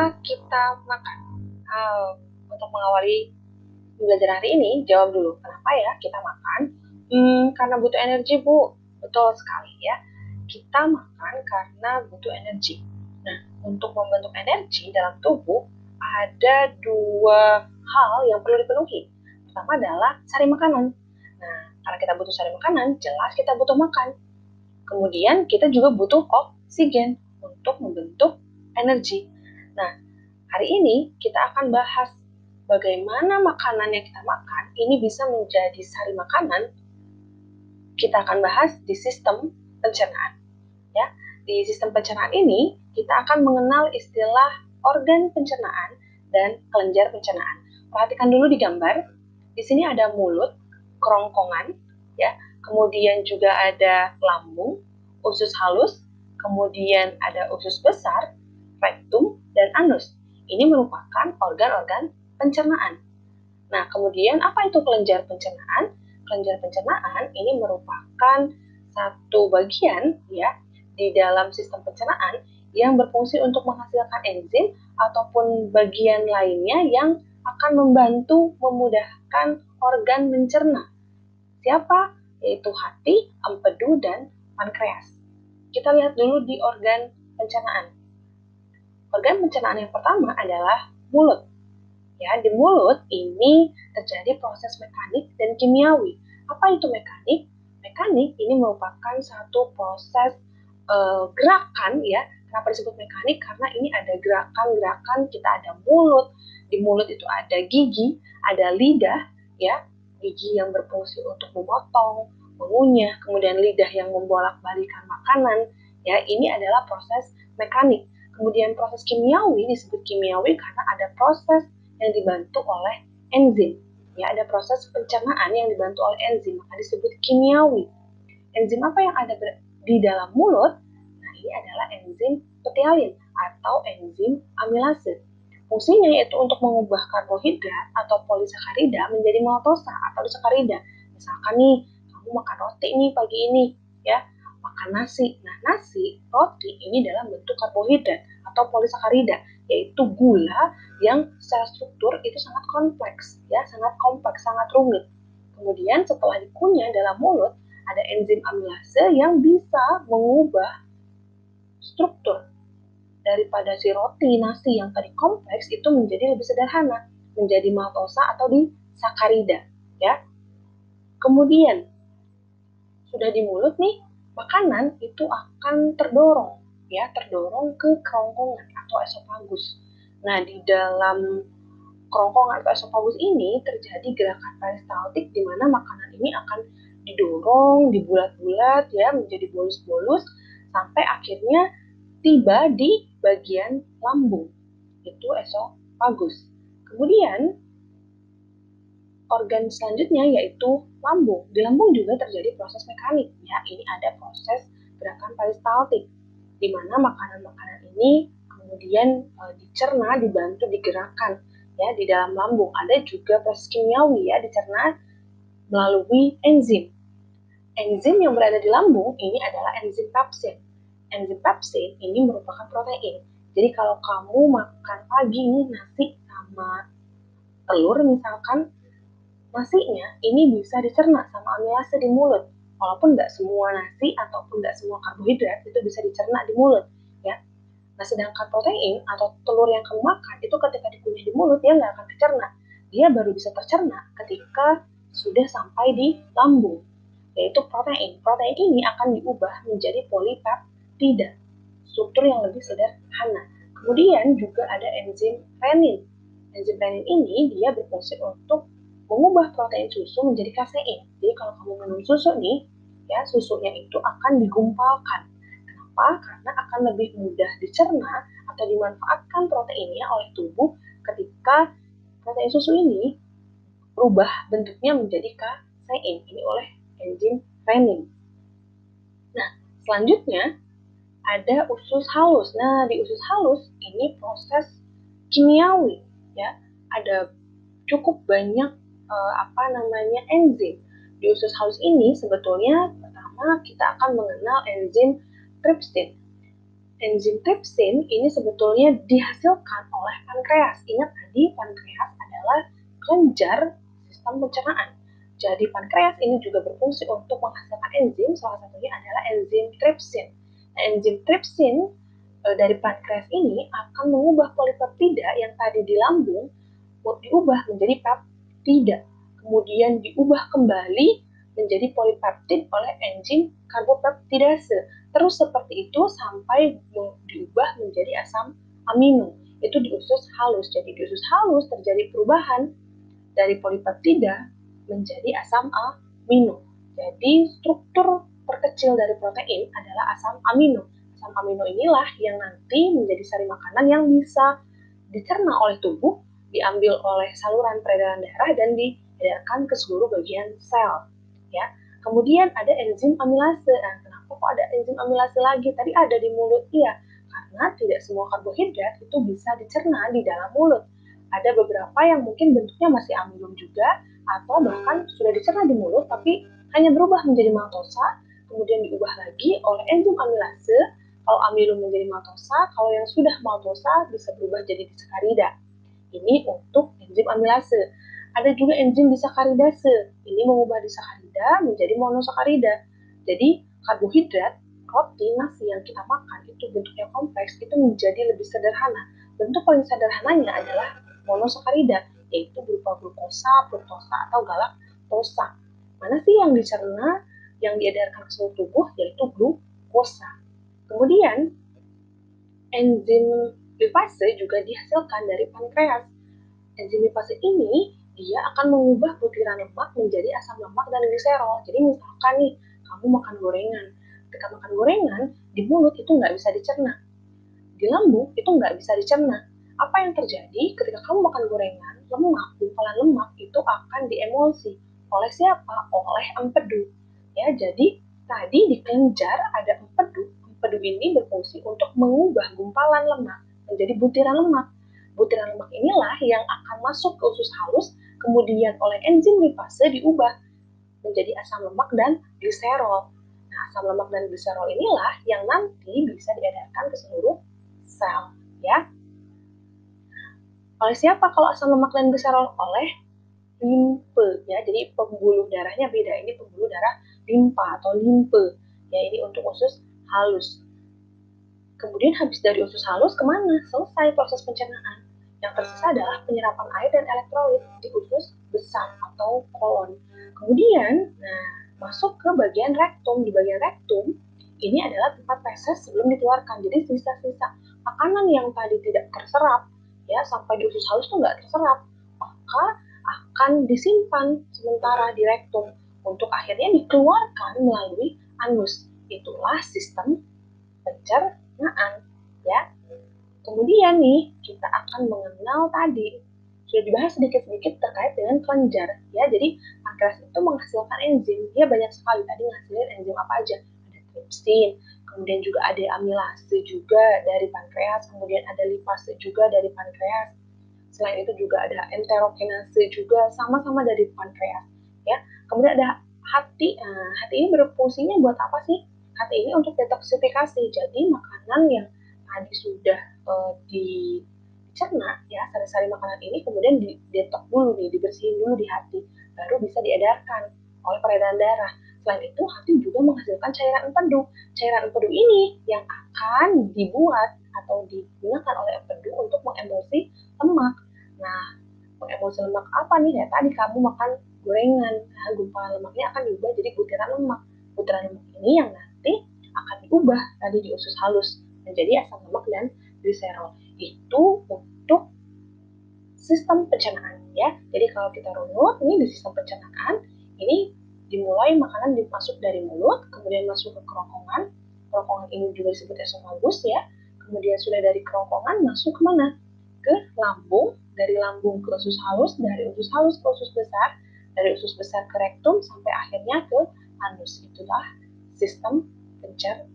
Kenapa kita makan? Untuk mengawali belajar hari ini, jawab dulu, kenapa ya kita makan? Karena butuh energi, Bu. Betul sekali ya. Kita makan karena butuh energi. Nah, untuk membentuk energi dalam tubuh, ada dua hal yang perlu dipenuhi. Pertama adalah sari makanan. Nah, karena kita butuh sari makanan, jelas kita butuh makan. Kemudian kita juga butuh oksigen untuk membentuk energi. Nah, hari ini kita akan bahas bagaimana makanan yang kita makan ini bisa menjadi sari makanan. Kita akan bahas di sistem pencernaan. Ya, di sistem pencernaan ini kita akan mengenal istilah organ pencernaan dan kelenjar pencernaan. Perhatikan dulu di gambar. Di sini ada mulut, kerongkongan, ya. Kemudian juga ada lambung, usus halus, kemudian ada usus besar, rektum, dan anus. Ini merupakan organ-organ pencernaan. Nah, kemudian apa itu kelenjar pencernaan? Kelenjar pencernaan ini merupakan satu bagian ya di dalam sistem pencernaan yang berfungsi untuk menghasilkan enzim ataupun bagian lainnya yang akan membantu memudahkan organ mencerna. Siapa? Yaitu hati, empedu, dan pankreas. Kita lihat dulu di organ pencernaan. Organ pencernaan yang pertama adalah mulut. Ya, di mulut ini terjadi proses mekanik dan kimiawi. Apa itu mekanik? Mekanik ini merupakan satu proses gerakan ya. Kenapa disebut mekanik? Karena ini ada gerakan-gerakan, kita ada mulut, di mulut itu ada gigi, ada lidah ya, gigi yang berfungsi untuk memotong, mengunyah, kemudian lidah yang membolak-balikan makanan. Ya, ini adalah proses mekanik. Kemudian proses kimiawi disebut kimiawi karena ada proses yang dibantu oleh enzim. Ya, ada proses pencernaan yang dibantu oleh enzim, maka disebut kimiawi. Enzim apa yang ada di dalam mulut? Nah, ini adalah enzim petialin atau enzim amilase. Fungsinya yaitu untuk mengubah karbohidrat atau polisakarida menjadi maltosa atau disakarida. Misalkan nih, kamu makan roti nih pagi ini, ya, makan nasi. Nah, nasi, roti ini dalam bentuk karbohidrat atau polisakarida, yaitu gula yang secara struktur itu sangat kompleks, ya, sangat kompleks, sangat rumit. Kemudian setelah dikunyah dalam mulut, ada enzim amilase yang bisa mengubah struktur daripada si roti, nasi yang tadi kompleks itu menjadi lebih sederhana, menjadi maltosa atau disakarida, ya. Kemudian sudah di mulut nih, makanan itu akan terdorong, ya, terdorong ke kerongkongan atau esofagus. Nah, di dalam kerongkongan atau esofagus ini terjadi gerakan peristaltik di mana makanan ini akan didorong, dibulat-bulat ya menjadi bolus-bolus sampai akhirnya tiba di bagian lambung. Itu esofagus. Kemudian organ selanjutnya yaitu lambung. Di lambung juga terjadi proses mekanik ya. Ini ada proses gerakan peristaltik di mana makanan-makanan ini kemudian dicerna, dibantu digerakkan ya di dalam lambung. Ada juga proses kimiawi ya dicerna melalui enzim. Enzim yang berada di lambung ini adalah enzim pepsin. Enzim pepsin ini merupakan protein. Jadi kalau kamu makan pagi nih nasi sama telur misalkan, nasinya ini bisa dicerna sama amilase di mulut. Walaupun nggak semua nasi ataupun nggak semua karbohidrat itu bisa dicerna di mulut, ya. Nah, sedangkan protein atau telur yang kamu makan itu ketika dikunyah di mulut dia nggak akan dicerna. Dia baru bisa tercerna ketika sudah sampai di lambung, yaitu protein. Protein ini akan diubah menjadi polipeptida, struktur yang lebih sederhana. Kemudian juga ada enzim renin. Enzim renin ini dia berfungsi untuk mengubah protein susu menjadi kasein. Jadi kalau kamu minum susu nih, ya susunya itu akan digumpalkan. Kenapa? Karena akan lebih mudah dicerna atau dimanfaatkan proteinnya oleh tubuh ketika protein susu ini berubah bentuknya menjadi kasein. Ini oleh enzim renin. Nah, selanjutnya ada usus halus. Nah, di usus halus ini proses kimiawi, ya. Ada cukup banyak enzim. Di usus halus ini sebetulnya pertama kita akan mengenal enzim trypsin. enzim tripsin ini sebetulnya dihasilkan oleh pankreas. Ingat tadi pankreas adalah kelenjar sistem pencernaan. Jadi pankreas ini juga berfungsi untuk menghasilkan enzim, salah satunya adalah enzim tripsin. Nah, enzim tripsin dari pankreas ini akan mengubah polipeptida yang tadi di lambung diubah menjadi peptida, kemudian diubah kembali menjadi polipeptid oleh enzim karbopeptidase. Terus seperti itu sampai diubah menjadi asam amino. Itu di usus halus. Jadi di usus halus terjadi perubahan dari polipeptida menjadi asam amino. Jadi struktur terkecil dari protein adalah asam amino. Asam amino inilah yang nanti menjadi sari makanan yang bisa dicerna oleh tubuh, diambil oleh saluran peredaran darah dan diedarkan ke seluruh bagian sel. Ya, kemudian ada enzim amilase. Nah, kenapa kok ada enzim amilase lagi? Tadi ada di mulut, iya, karena tidak semua karbohidrat itu bisa dicerna di dalam mulut. Ada beberapa yang mungkin bentuknya masih amilum juga, atau bahkan sudah dicerna di mulut tapi hanya berubah menjadi maltosa, kemudian diubah lagi oleh enzim amilase. Kalau amilum menjadi maltosa, kalau yang sudah maltosa bisa berubah jadi disakarida. Ini untuk enzim amilase. Ada juga enzim disakaridase. Ini mengubah disakarida menjadi monosakarida. Jadi karbohidrat, roti, nasi yang kita makan itu bentuknya kompleks, itu menjadi lebih sederhana. Bentuk paling sederhananya adalah monosakarida, yaitu berupa glukosa, fruktosa, atau galaktosa. Mana sih yang dicerna, yang diedarkan ke seluruh tubuh, yaitu glukosa. Kemudian, enzim lipase juga dihasilkan dari pankreas. Enzim lipase ini dia akan mengubah butiran lemak menjadi asam lemak dan gliserol. Jadi misalkan nih, kamu makan gorengan. Ketika makan gorengan, di mulut itu nggak bisa dicerna. Di lambung itu nggak bisa dicerna. Apa yang terjadi ketika kamu makan gorengan, lemak, gumpalan lemak itu akan diemulsi. Oleh siapa? Oleh empedu. Ya, jadi tadi di kelenjar ada empedu. Empedu ini berfungsi untuk mengubah gumpalan lemak menjadi butiran lemak. Butiran lemak inilah yang akan masuk ke usus halus, kemudian oleh enzim lipase diubah menjadi asam lemak dan gliserol. Nah, asam lemak dan gliserol inilah yang nanti bisa diedarkan ke seluruh sel, ya. Oleh siapa kalau asam lemak dan gliserol? Oleh limfe, ya. Jadi pembuluh darahnya beda. Ini pembuluh darah limpa atau limfe, ya. Ini untuk usus halus. Kemudian habis dari usus halus kemana? Selesai proses pencernaan. Yang tersisa adalah penyerapan air dan elektrolit di usus besar atau kolon. Kemudian, masuk ke bagian rektum. Di bagian rektum, ini adalah tempat feses sebelum dikeluarkan. Jadi sisa-sisa makanan yang tadi tidak terserap, ya, sampai di usus halus tuh nggak terserap, maka akan disimpan sementara di rektum untuk akhirnya dikeluarkan melalui anus. Itulah sistem pencernaan, ya. Kemudian nih, kita akan mengenal tadi, sudah dibahas sedikit-sedikit terkait dengan kelenjar, ya. Jadi pankreas itu menghasilkan enzim, dia banyak sekali. Tadi menghasilkan enzim apa aja? Ada tripsin, kemudian juga ada amilase juga dari pankreas, kemudian ada lipase juga dari pankreas. Selain itu juga ada enterokinase juga, sama-sama dari pankreas, ya. Kemudian ada hati. Nah, hati ini berfungsinya buat apa sih? Hati ini untuk detoksifikasi. Jadi makanan yang tadi sudah dicerna, ya, sari-sari makanan ini kemudian didetok dulu nih, dibersihin dulu di hati, baru bisa diedarkan oleh peredaran darah. Selain itu, hati juga menghasilkan cairan empedu. Cairan empedu ini yang akan dibuat atau digunakan oleh empedu untuk mengemulsi lemak. Nah, mengemulsi lemak apa nih? Ya, tadi kamu makan gorengan, nah, gumpalan lemaknya akan diubah jadi butiran lemak. Butiran lemak ini yang nanti akan diubah tadi di usus halus menjadi asam lemak dan gliserol. Itu untuk sistem pencernaan, ya. Jadi kalau kita runut, ini di sistem pencernaan, ini dimulai makanan masuk dari mulut, kemudian masuk ke kerongkongan. Kerongkongan ini juga disebut esofagus, ya. Kemudian sudah dari kerongkongan masuk ke mana? Ke lambung, dari lambung ke usus halus, dari usus halus ke usus besar, dari usus besar ke rektum, sampai akhirnya ke anus. Itulah sistem pencernaan.